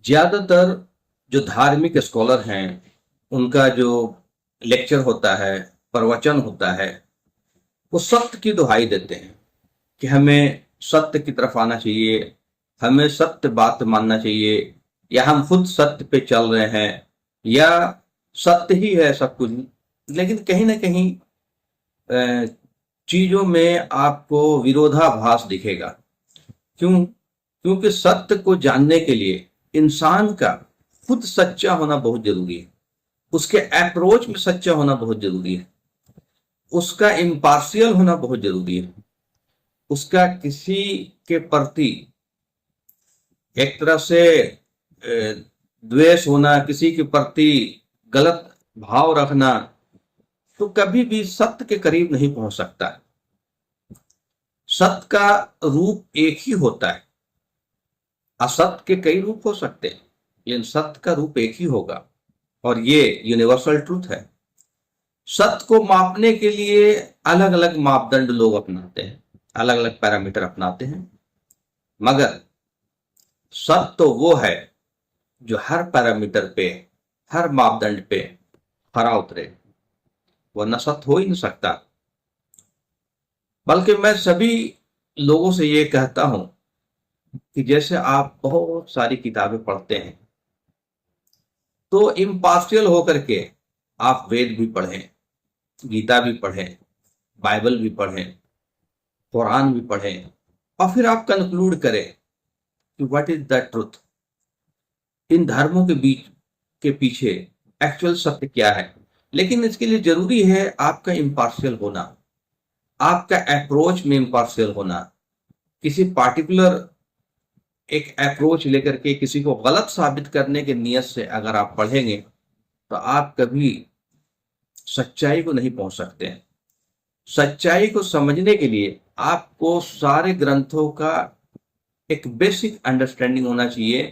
ज्यादातर जो धार्मिक स्कॉलर हैं उनका जो लेक्चर होता है, प्रवचन होता है, वो सत्य की दुहाई देते हैं कि हमें सत्य की तरफ आना चाहिए, हमें सत्य बात मानना चाहिए, या हम खुद सत्य पे चल रहे हैं, या सत्य ही है सब कुछ। लेकिन कहीं ना कहीं अ, चीजों में आपको विरोधाभास दिखेगा। क्यों? क्योंकि सत्य को जानने के लिए इंसान का खुद सच्चा होना बहुत जरूरी है, उसके अप्रोच में सच्चा होना बहुत जरूरी है, उसका इम्पार्शियल होना बहुत जरूरी है, उसका किसी के प्रति एक तरह से द्वेष होना, किसी के प्रति गलत भाव रखना, तो कभी भी सत्य के करीब नहीं पहुंच सकता। सत्य का रूप एक ही होता है, असत्य के कई रूप हो सकते हैं, लेकिन सत्य का रूप एक ही होगा, और ये यूनिवर्सल ट्रूथ है। सत्य को मापने के लिए अलग अलग मापदंड लोग अपनाते हैं, अलग अलग पैरामीटर अपनाते हैं, मगर सत्य तो वो है जो हर पैरामीटर पे, हर मापदंड पे खरा उतरे, वरना सत्य हो ही नहीं सकता। बल्कि मैं सभी लोगों से ये कहता हूं कि जैसे आप बहुत सारी किताबें पढ़ते हैं, तो इम्पार्शियल होकर के आप वेद भी पढ़ें, गीता भी पढ़ें, बाइबल भी पढ़ें, कुरान भी पढ़ें, और फिर आप कंक्लूड करें कि व्हाट इज द ट्रुथ, इन धर्मों के बीच के पीछे एक्चुअल सत्य क्या है। लेकिन इसके लिए जरूरी है आपका इम्पार्शियल होना, आपका अप्रोच में इम्पार्शियल होना। किसी पार्टिकुलर एक अप्रोच लेकर के किसी को गलत साबित करने के नियत से अगर आप पढ़ेंगे, तो आप कभी सच्चाई को नहीं पहुंच सकते हैं। सच्चाई को समझने के लिए आपको सारे ग्रंथों का एक बेसिक अंडरस्टैंडिंग होना चाहिए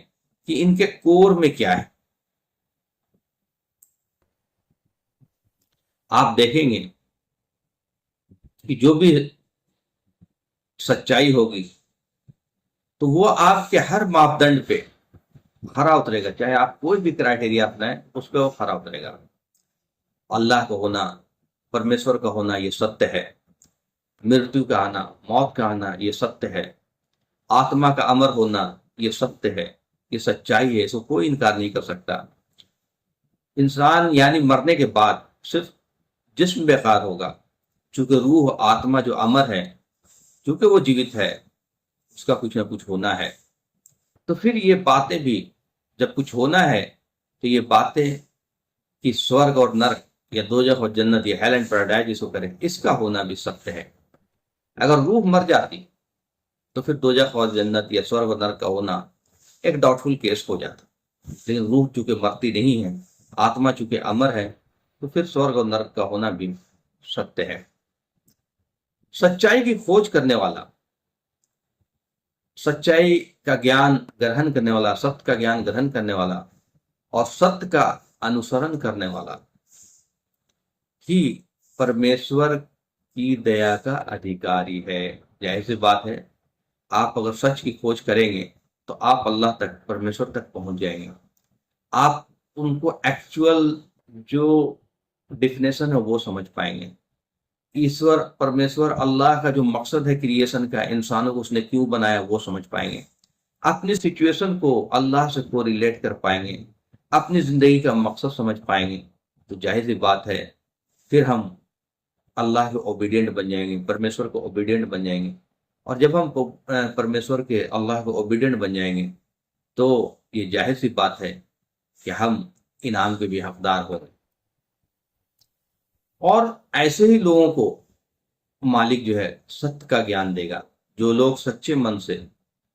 कि इनके कोर में क्या है। आप देखेंगे कि जो भी सच्चाई होगी, तो वो आपके हर मापदंड पे खरा उतरेगा, चाहे आप कोई भी क्राइटेरिया अपनाएं, उस पर वो खरा उतरेगा। अल्लाह का होना, परमेश्वर का होना, ये सत्य है। मृत्यु का आना, मौत का आना, ये सत्य है। आत्मा का अमर होना, ये सत्य है, ये सच्चाई है, इसको कोई इनकार नहीं कर सकता। इंसान यानी मरने के बाद सिर्फ जिस्म बेकार होगा, चूंकि रूह, आत्मा जो अमर है, चूंकि वो जीवित है, उसका कुछ ना कुछ होना है। तो फिर ये बातें भी, जब कुछ होना है, तो ये बातें कि स्वर्ग और नरक, या दोजख और जन्नत, या हेल एंड पैराडाइज जिसको करें, इसका होना भी सत्य है। अगर रूह मर जाती, तो फिर दोजख और जन्नत या स्वर्ग और नरक का होना एक डाउटफुल केस हो जाता। लेकिन रूह चूंकि मरती नहीं है, आत्मा चूंकि अमर है, तो फिर स्वर्ग और नरक का होना भी सत्य है। सच्चाई की खोज करने वाला, सच्चाई का ज्ञान ग्रहण करने वाला, सत्य का ज्ञान ग्रहण करने वाला, और सत्य का अनुसरण करने वाला ही परमेश्वर की दया का अधिकारी है। जाहिर सी बात है, आप अगर सच की खोज करेंगे, तो आप अल्लाह तक, परमेश्वर तक पहुंच जाएंगे। आप उनको एक्चुअल जो डिफिनेशन है वो समझ पाएंगे। ईश्वर, परमेश्वर, अल्लाह का जो मकसद है क्रिएशन का, इंसानों को उसने क्यों बनाया, वो समझ पाएंगे। अपनी सिचुएशन को अल्लाह से को रिलेट कर पाएंगे, अपनी जिंदगी का मकसद समझ पाएंगे। तो जाहिर सी बात है, फिर हम अल्लाह के ओबीडियंट बन जाएंगे, परमेश्वर को ओबीडियंट बन जाएंगे। और जब हम परमेश्वर के, अल्लाह को ओबीडियंट बन जाएंगे, तो ये जाहिर सी बात है कि हम इनाम के भी हकदार होंगे। और ऐसे ही लोगों को मालिक जो है सत्य का ज्ञान देगा, जो लोग सच्चे मन से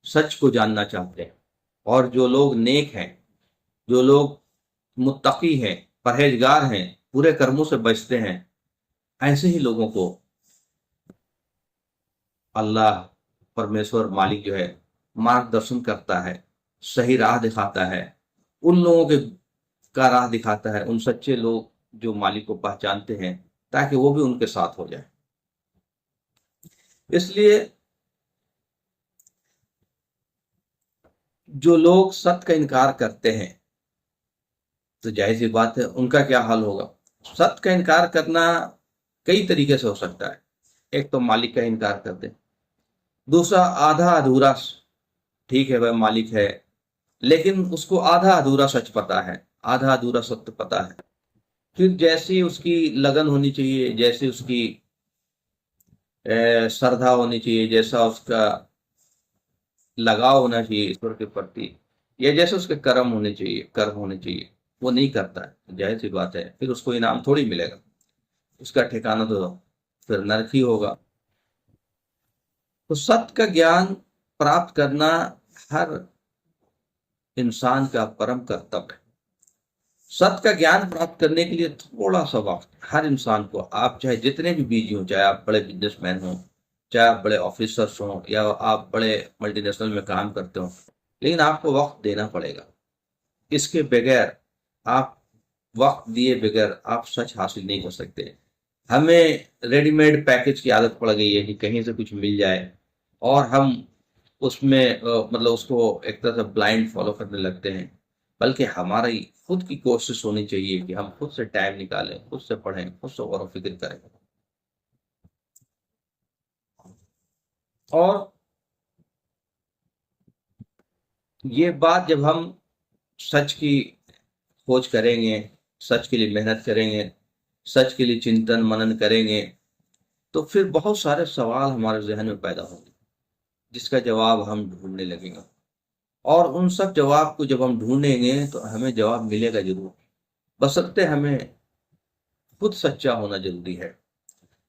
सच को जानना चाहते हैं, और जो लोग नेक हैं, जो लोग मुत्तकी हैं, परहेजगार हैं, पूरे कर्मों से बचते हैं, ऐसे ही लोगों को अल्लाह, परमेश्वर, मालिक जो है मार्गदर्शन करता है, सही राह दिखाता है। उन लोगों के का राह दिखाता है, उन सच्चे लोग जो मालिक को पहचानते हैं, ताकि वो भी उनके साथ हो जाए। इसलिए जो लोग सत्य का इनकार करते हैं, तो जाहिर सी बात है उनका क्या हाल होगा। सत्य का इनकार करना कई तरीके से हो सकता है। एक तो मालिक का इनकार कर दे, दूसरा आधा अधूरा, ठीक है वह मालिक है लेकिन उसको आधा अधूरा सच पता है, आधा अधूरा सत्य पता है। फिर जैसी उसकी लगन होनी चाहिए, जैसी उसकी श्रद्धा होनी चाहिए, जैसा उसका लगाव होना चाहिए ईश्वर के प्रति, या जैसे उसके कर्म होने चाहिए, कर्म होने चाहिए, वो नहीं करता है, जाहिर सी बात है फिर उसको इनाम थोड़ी मिलेगा। उसका ठिकाना तो फिर नरक ही होगा। तो सत्य का ज्ञान प्राप्त करना हर इंसान का परम कर्तव्य है। सत्य का ज्ञान प्राप्त करने के लिए थोड़ा सा वक्त हर इंसान को, आप चाहे जितने भी बिजी हो, चाहे आप बड़े बिजनेसमैन हो, चाहे आप बड़े ऑफिसर्स हो, या आप बड़े मल्टीनेशनल में काम करते हो, लेकिन आपको वक्त देना पड़ेगा। इसके बगैर, आप वक्त दिए बगैर आप सच हासिल नहीं कर सकते। हमें रेडीमेड पैकेज की आदत पड़ गई है कि कहीं से कुछ मिल जाए और हम उसमें मतलब उसको एक तरह से ब्लाइंड फॉलो करने लगते हैं। बल्कि हमारी खुद की कोशिश होनी चाहिए कि हम खुद से टाइम निकालें, खुद से पढ़ें, खुद से गौर व फिक्र करें। और ये बात जब हम सच की खोज करेंगे, सच के लिए मेहनत करेंगे, सच के लिए चिंतन मनन करेंगे, तो फिर बहुत सारे सवाल हमारे जहन में पैदा होंगे जिसका जवाब हम ढूंढने लगेंगे। और उन सब जवाब को जब हम ढूंढेंगे तो हमें जवाब मिलेगा जरूर, बशर्ते हमें खुद सच्चा होना जरूरी है।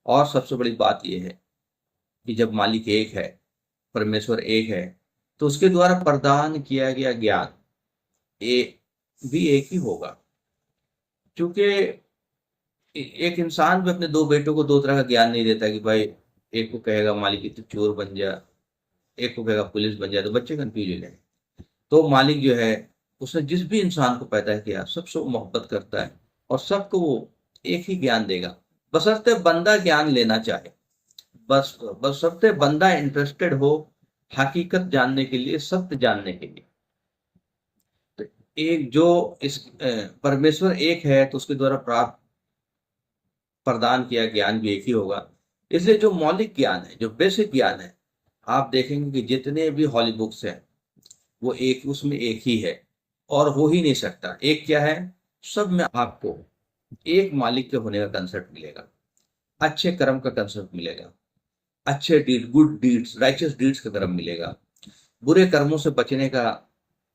और सबसे बड़ी बात यह है कि जब मालिक एक है, परमेश्वर एक है, तो उसके द्वारा प्रदान किया गया ज्ञान ए, भी एक ही होगा। क्योंकि एक इंसान भी अपने दो बेटों को दो तरह का ज्ञान नहीं देता कि भाई, एक को कहेगा मालिक कि तू चोर बन जा, एक को कहेगा पुलिस बन जा, तो बच्चे कंफ्यूज हो जाएंगे। तो मालिक जो है, उसने जिस भी इंसान को पैदा किया सबसे वो मोहब्बत करता है और सबको वो एक ही ज्ञान देगा, बशर्ते बंदा ज्ञान लेना चाहे। बस बशर्ते बंदा इंटरेस्टेड हो हकीकत जानने के लिए, सत्य जानने के लिए। तो एक जो इस परमेश्वर एक है तो उसके द्वारा प्राप्त प्रदान किया ज्ञान भी एक ही होगा। इसलिए जो मौलिक ज्ञान है, जो बेसिक ज्ञान है, आप देखेंगे कि जितने भी हॉली बुक्स हैं वो एक, उसमें एक ही है और हो ही नहीं सकता। एक क्या है, सब में आपको एक मालिक के होने का कंसेप्ट मिलेगा, अच्छे कर्म का कंसेप्ट मिलेगा, अच्छे deed, good deeds, righteous deeds का कर्म मिलेगा, बुरे कर्मों से बचने का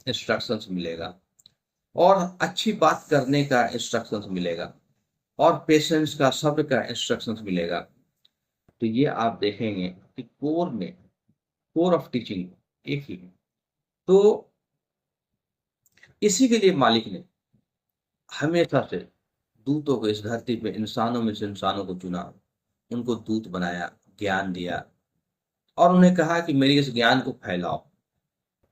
इंस्ट्रक्शंस मिलेगा, और अच्छी बात करने का इंस्ट्रक्शंस मिलेगा, और पेशेंस का, सब्र का इंस्ट्रक्शंस मिलेगा। तो ये आप देखेंगे कि कोर ऑफ टीचिंग एक ही है। तो इसी के लिए मालिक ने हमेशा से दूतों को इस धरती पे, इंसानों में से इंसानों को चुना, उनको दूत बनाया, ज्ञान दिया, और उन्हें कहा कि मेरी इस ज्ञान को फैलाओ।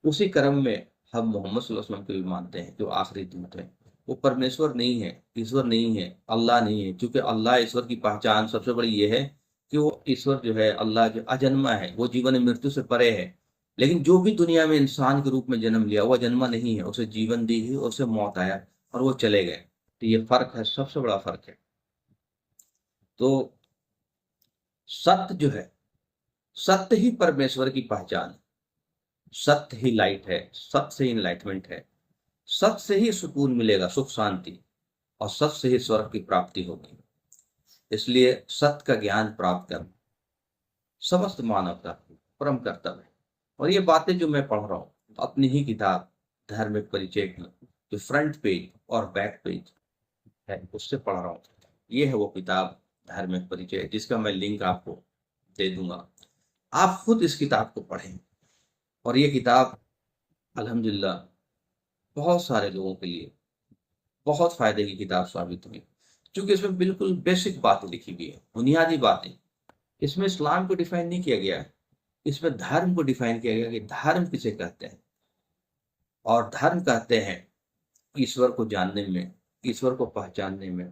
उसी क्रम में हम मोहम्मद सल्लल्लाहु अलैहि वसल्लम को भी मानते हैं जो आखिरी दूत है। वो परमेश्वर नहीं है, ईश्वर नहीं है, अल्लाह नहीं है, क्योंकि अल्लाह, ईश्वर की पहचान सबसे बड़ी ये है कि वो ईश्वर जो है, अल्लाह जो अजन्मा है, वो जीवन मृत्यु से परे है। लेकिन जो भी दुनिया में इंसान के रूप में जन्म लिया, वो जन्मा नहीं है, उसे जीवन दी ही, उसे मौत आया और वो चले गए। तो ये फर्क है, सबसे बड़ा फर्क है। तो सत्य जो है, सत्य ही परमेश्वर की पहचान है, सत्य ही लाइट है, सत्य से ही इनलाइटमेंट है, सत्य से ही सुकून मिलेगा, सुख शांति, और सत्य से ही स्वर्ग की प्राप्ति होगी। इसलिए सत्य का ज्ञान प्राप्त करना समस्त मानवता की परम कर्तव्य है। और ये बातें जो मैं पढ़ रहा हूँ अपनी ही किताब धार्मिक परिचय की, जो फ्रंट पेज और बैक पेज है उससे पढ़ रहा हूँ। ये है वो किताब धार्मिक परिचय, जिसका मैं लिंक आपको दे दूंगा। आप खुद इस किताब को पढ़ें, और ये किताब अल्हम्दुलिल्लाह बहुत सारे लोगों के लिए बहुत फायदे की किताब साबित हुई, क्योंकि इसमें बिल्कुल बेसिक बातें लिखी गई है, बुनियादी बातें। इसमें इस्लाम को डिफाइन नहीं किया गया है, इसमें धर्म को डिफाइन किया गया कि धर्म किसे कहते हैं। और धर्म कहते हैं ईश्वर को जानने में, ईश्वर को पहचानने में,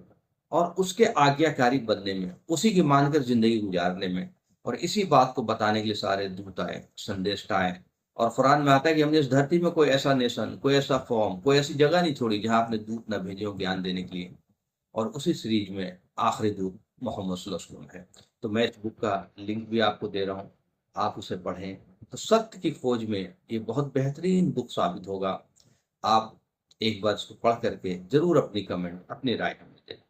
और उसके आज्ञाकारी बनने में, उसी की मानकर जिंदगी गुजारने में। और इसी बात को बताने के लिए सारे दूत आए, संदेष्टा आए, और कुरान में आता है कि हमने इस धरती में कोई ऐसा नेशन, कोई ऐसा कौम, कोई ऐसी जगह नहीं छोड़ी जहां आपने दूत न भेजे हो ज्ञान देने के लिए। और उसी सीरीज में आखिरी दूत मोहम्मद सल्लल्लाहु अलैहि वसल्लम है। तो मैं इस बुक का लिंक भी आपको दे रहा हूँ, आप उसे पढ़ें। तो सत्य की खोज में ये बहुत बेहतरीन बुक साबित होगा। आप एक बार इसको पढ़ करके जरूर अपनी कमेंट, अपनी राय हमें दें।